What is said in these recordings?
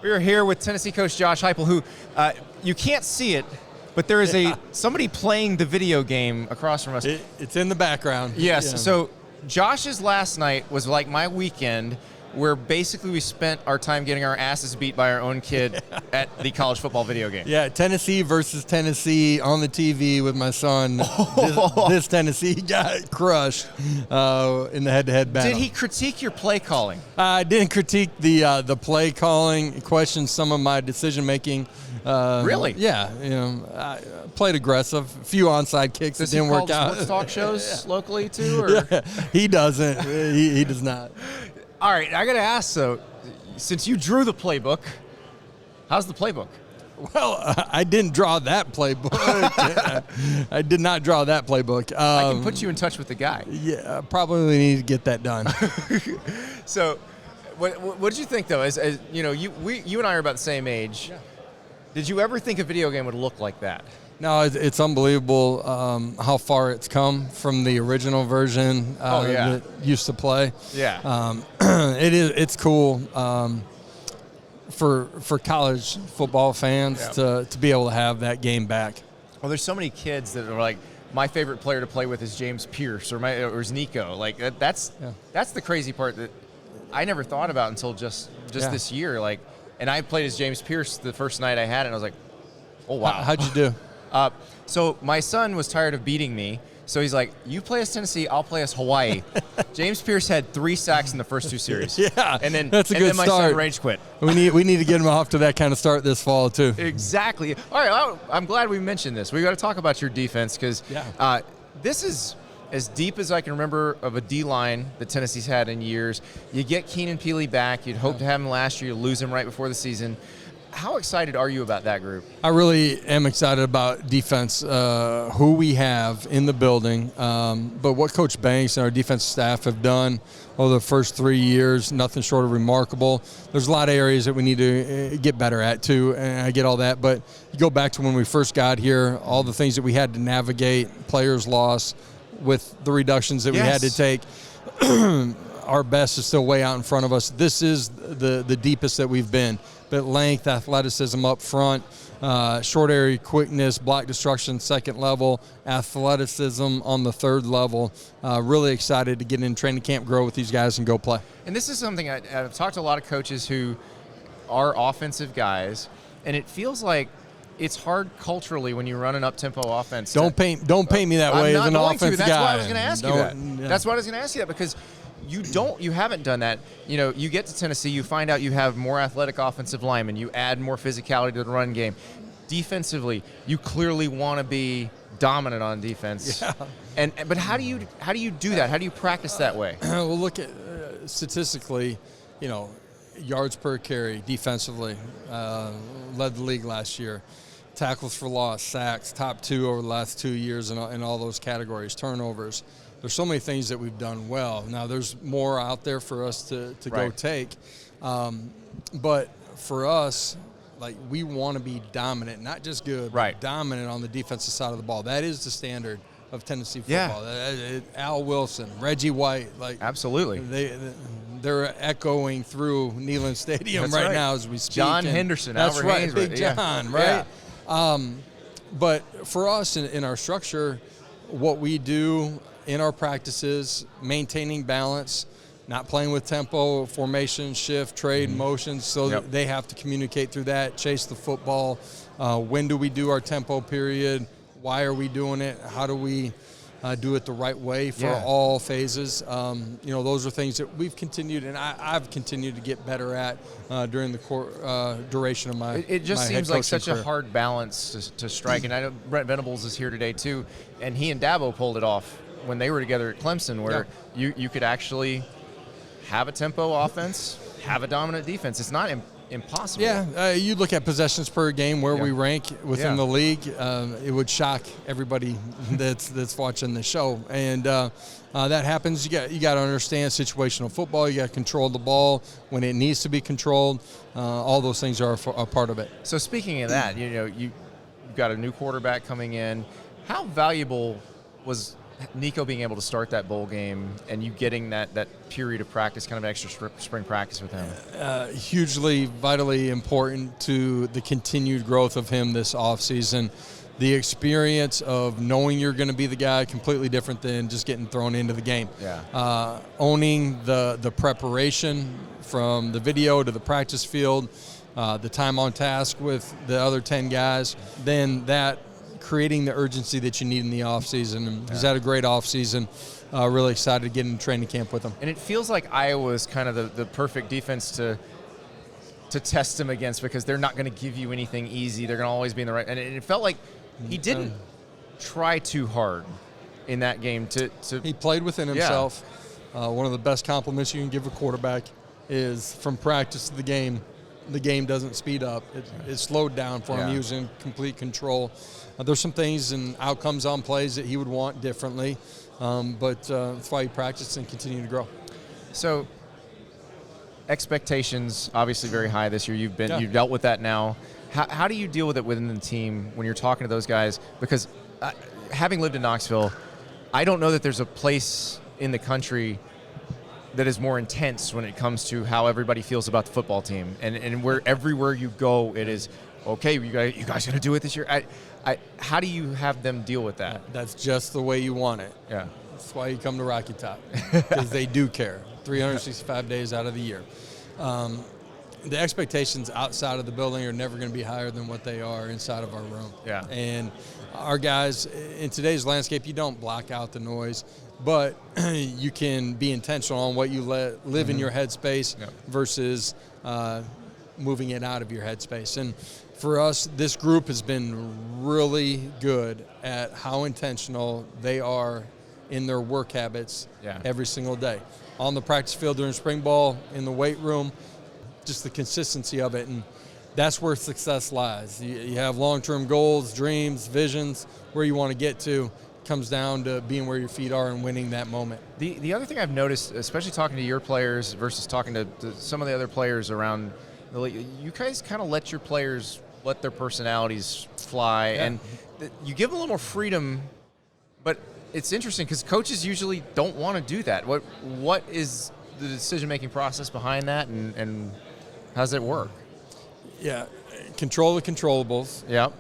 We are here with Tennessee coach Josh Heupel, who you can't see it, but there is somebody playing the video game across from us. It's in the background. Yes. Yeah. So Josh's last night was like my weekend, where basically we spent our time getting our asses beat by our own kid at the college football video game. Yeah, Tennessee versus Tennessee on the TV with my son. This Tennessee got crushed in the head-to-head battle. Did he critique your play calling? I didn't critique the play calling, questioned some of my decision-making. Really? Yeah. I played aggressive. A few onside kicks that didn't work out. Does he call sports talk shows locally too? Or? Yeah, he doesn't. He does not. All right, I got to ask, so, since you drew the playbook, how's the playbook? Well, I didn't draw that playbook. I did not draw that playbook. I can put you in touch with the guy. Yeah, probably need to get that done. So, what did you think, though? As you know, you and I are about the same age. Yeah. Did you ever think a video game would look like that? No, it's unbelievable how far it's come from the original version that used to play. Yeah. It's cool for college football fans to be able to have that game back. Well, there's so many kids that are like, my favorite player to play with is James Pierce or is Nico. Like that's the crazy part that I never thought about until just this year. Like, and I played as James Pierce the first night I had it, and I was like, oh wow. How'd you do? So my son was tired of beating me, so he's like, you play as Tennessee, I'll play as Hawaii. James Pierce had 3 sacks in the first 2 series. Yeah, and then that's a good my start. son rage quit. We need to get him off to that kind of start this fall too. Exactly. All right, well, I'm glad we mentioned this. We got to talk about your defense because this is as deep as I can remember of a D-line that Tennessee's had in years. You get Keenan Peely back. You'd hope to have him last year. You lose him right before the season. How excited are you about that group? I really am excited about defense, who we have in the building, but what Coach Banks and our defensive staff have done over the first 3 years, nothing short of remarkable. There's a lot of areas that we need to get better at too, and I get all that, but you go back to when we first got here, all the things that we had to navigate, players lost with the reductions that we had to take. Our best is still way out in front of us. This is the deepest that we've been. But length, athleticism up front, short area quickness, block destruction, second level, athleticism on the third level. Really excited to get in training camp, grow with these guys, and go play. And this is something I've talked to a lot of coaches who are offensive guys, and it feels like it's hard culturally when you run an up-tempo offense. Don't paint me that way as an offensive guy. That's why I was going to ask you that. That's why I was going to ask you that, because you haven't done that. You know, you get to Tennessee, you find out you have more athletic offensive linemen, you add more physicality to the run game. Defensively, you clearly want to be dominant on defense. Yeah. But how do you do that? How do you practice that way? Well, look at statistically, yards per carry defensively led the league last year. Tackles for loss, sacks, top 2 over the last 2 years in all those categories. Turnovers. There's so many things that we've done well. Now, there's more out there for us to go take. But for us, like, we want to be dominant, not just good, but dominant on the defensive side of the ball. That is the standard of Tennessee football. Al Wilson, Reggie White. Absolutely. They're echoing through Neyland Stadium right now as we speak. John Henderson, that's Albert right, Haynes, Big John, right? But for us in our structure, what we do in our practices, maintaining balance, not playing with tempo, formation, shift, trade, motions, so that they have to communicate through that, chase the football. When do we do our tempo period? Why are we doing it? How do we do it the right way for all phases? Those are things that we've continued, and I've continued to get better at during the duration of my It just seems like such career. a hard balance to strike, and I know Brent Venables is here today too, and he and Dabo pulled it off when they were together at Clemson, where you could actually have a tempo offense, have a dominant defense. It's not impossible. Yeah, you look at possessions per game where we rank within the league. It would shock everybody that's watching the show, and that happens. You got to understand situational football. You got to control the ball when it needs to be controlled. All those things are a part of it. So speaking of that, you've got a new quarterback coming in. How valuable was Nico being able to start that bowl game and you getting that period of practice, kind of extra spring practice with him? Hugely, vitally important to the continued growth of him this offseason. The experience of knowing you're going to be the guy, completely different than just getting thrown into the game. Yeah. Owning the preparation from the video to the practice field, the time on task with the other 10 guys, then that creating the urgency that you need in the offseason. And he's had a great offseason. Really excited to get into training camp with him. And it feels like Iowa's kind of the perfect defense to test him against, because they're not going to give you anything easy. They're going to always be in the right. And it felt like he didn't try too hard in that game. He played within himself. One of the best compliments you can give a quarterback is from practice to the game doesn't speed up. It slowed down for him. He was in complete control. There's some things and outcomes on plays that he would want differently, but that's why he practiced and continued to grow. So expectations obviously very high this year. You've dealt with that now. How do you deal with it within the team when you're talking to those guys? Because having lived in Knoxville, I don't know that there's a place in the country that is more intense when it comes to how everybody feels about the football team. And where everywhere you go, it is, okay, you guys going to do it this year? How do you have them deal with that? That's just the way you want it. Yeah. That's why you come to Rocky Top, because they do care 365 days out of the year. The expectations outside of the building are never going to be higher than what they are inside of our room. Yeah. And our guys, in today's landscape, you don't block out the noise, but you can be intentional on what you live in your headspace versus moving it out of your headspace. And for us, this group has been really good at how intentional they are in their work habits every single day. On the practice field during spring ball, in the weight room, just the consistency of it. And that's where success lies. You have long-term goals, dreams, visions, where you want to get to. Comes down to being where your feet are and winning that moment. The other thing I've noticed, especially talking to your players versus talking to some of the other players around the league, you guys kind of let your players let their personalities fly, and you give them a little more freedom, but it's interesting because coaches usually don't want to do that. What is the decision-making process behind that, and how does it work? Yeah, control the controllables. Yep.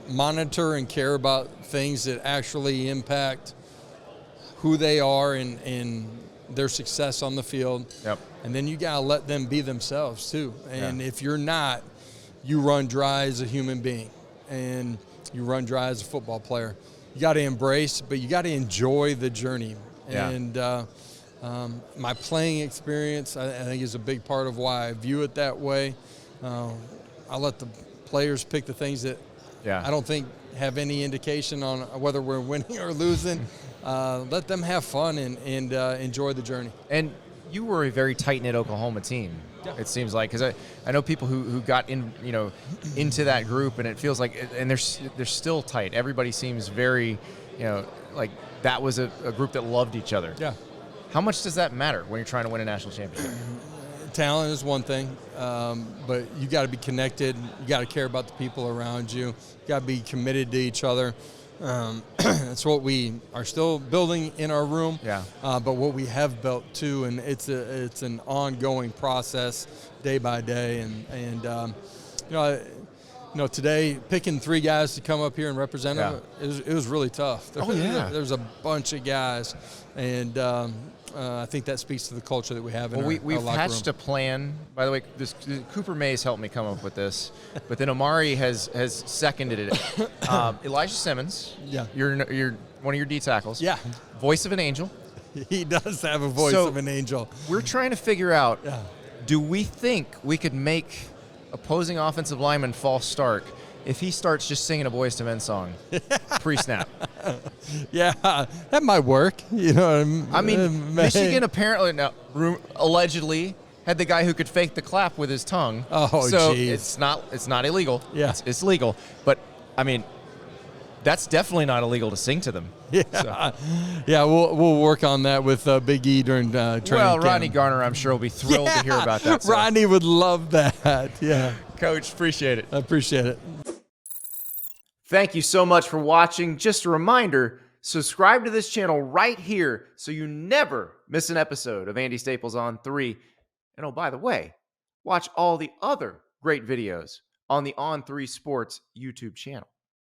Monitor and care about things that actually impact who they are and their success on the field. Yep. And then you got to let them be themselves too. And if you're not, you run dry as a human being and you run dry as a football player. You got to embrace, but you got to enjoy the journey. Yeah. And my playing experience, I think, is a big part of why I view it that way. I let the players pick the things that I don't think have any indication on whether we're winning or losing. Let them have fun and enjoy the journey. And you were a very tight-knit Oklahoma team, it seems like, because I know people who got into that group, and it feels like, and they're still tight. Everybody seems very, like that was a group that loved each other. Yeah. How much does that matter when you're trying to win a national championship? Talent is one thing, but you got to be connected. You got to care about the people around you. You got to be committed to each other. That's what we are still building in our room. Yeah. But what we have built too, and it's an ongoing process, day by day. And today picking 3 guys to come up here and represent them, it was really tough. There's a bunch of guys, and I think that speaks to the culture that we have in our we've locker hatched room. a plan. By the way, Cooper Mays helped me come up with this, but then Amari has seconded it. Elijah Simmons, you're one of your D tackles. Yeah. Voice of an angel. He does have a voice of an angel. We're trying to figure out, do we think we could make opposing offensive lineman false start if he starts just singing a Boyz II Men song pre-snap? Yeah, that might work. I mean, Michigan apparently, allegedly had the guy who could fake the clap with his tongue. Oh, so geez. it's not illegal. Yeah, it's legal. But I mean, that's definitely not illegal to sing to them. Yeah, so. Yeah. We'll work on that with Big E during training camp. Rodney Garner, I'm sure, will be thrilled to hear about that. So. Rodney would love that. Yeah, Coach, appreciate it. I appreciate it. Thank you so much for watching. Just a reminder, Subscribe to this channel right here so you never miss an episode of Andy Staples On 3. And oh, by the way, watch all the other great videos on the On3 Sports YouTube channel.